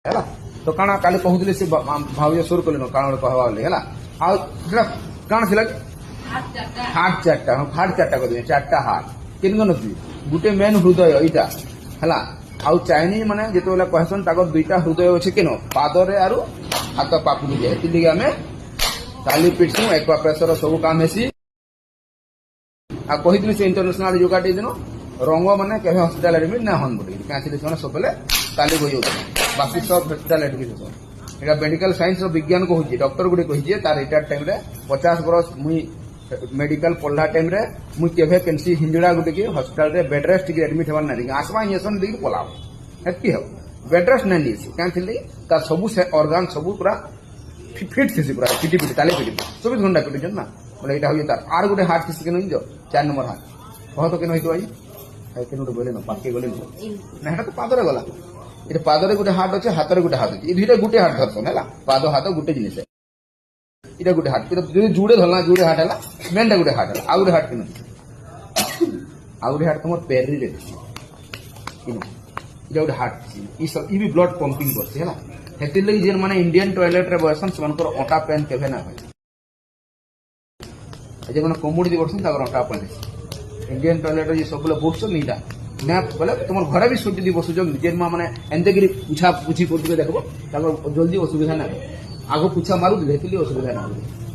है तो काना काली कहूली से भाव सुर कल काना कहवा है काना थी हार्ट चार्टा हार्ट चार्टा कर चार्टा हार्ट किन गोटे मेन हृदय यहाँ है आउ चाइनीज मैंने जो कहसन दुईटा हृदय अच्छे किन पादरे आरु हाथ पाखु जाए आम काली पिटसू एक्वा प्रेसर सब काम हेसी आ कही से इंटरनेशनल योगा डे दिन रंग मैंने केवे हस्पिटाल एडमिट ना हन बोली क्या सब काली बही बाकी सब हस्पिटाल एडमिट यहाँ मेडिकल साइंस विज्ञान कहूँ डॉक्टर गुटे कही तार रिटायर टाइम 50 बरस मुई मेडिकल पढ़ला टाइम मुई केवे केनसी हिंजड़ा गुटे की हस्पिटाल रे बेड रेस्ट टिके एडमिट होवार ना आसवा इंजेक्शन देकी पलाव हेती हो बेड रेस्ट ना लीसी क्या सब से ऑर्गन सब पूरा फिट थी पूरा पिटी पिटी ताली पिटी 24 घंटा पिटी ना बोले यहाँ हूँ तार आर गोटे हार्ट थी के 4 नंबर हार्ट कह तो केन आई केन गोटे गले पाके गले ना तो पादरे गला ये पादरे गोटे हाथ अच्छे हाथ गोटे हाथ अच्छे दुईटा गोटे हाथ धरसन है पाद हाथ गोटे जिनिस इटा गोटे हाथ जो जुड़े धरला जुड़े हाथ है मेनटा गोटे हाथ है आउ गोटे हाथ कि आउ गोटे हाथ तुम पेरी रे इटा गोटे हाथ ये भी ब्लड पंपिंग करছে है हेतिर लगी जेन माने इंडियन टॉयलेट रे बसन सनकर अटा पेन केवे ना होय जे माने कमोडी बसन ताकर अटा पेन इंडियन टॉयलेट रे सब लोग बुझछ नीटा ना बोले तुम घर भी सुटी दी बसुच जेन माने एंते गिरी पूछा पूछी करते देखो ताकर जल्दी असुविधा ना आगो पूछा मारू हेतिर असुविधा ना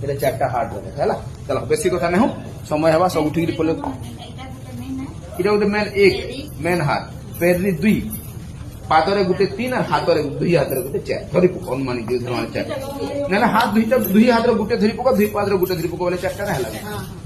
ये 4टा हार्ट है चलो बेसी कथा नहीं समय हवा सब उठी पड़े इटा गोटे मेन एक मेन हाथ पेरी 2 पादरे गोटे 3 और हाथरे 2 हाथरे गोटे 4 धरी पक अनुमानिक 4 ना हाथ 2 हाथ गोटे धरी पक 2 पादरे गोटे धरी पक बोले 4टा ना है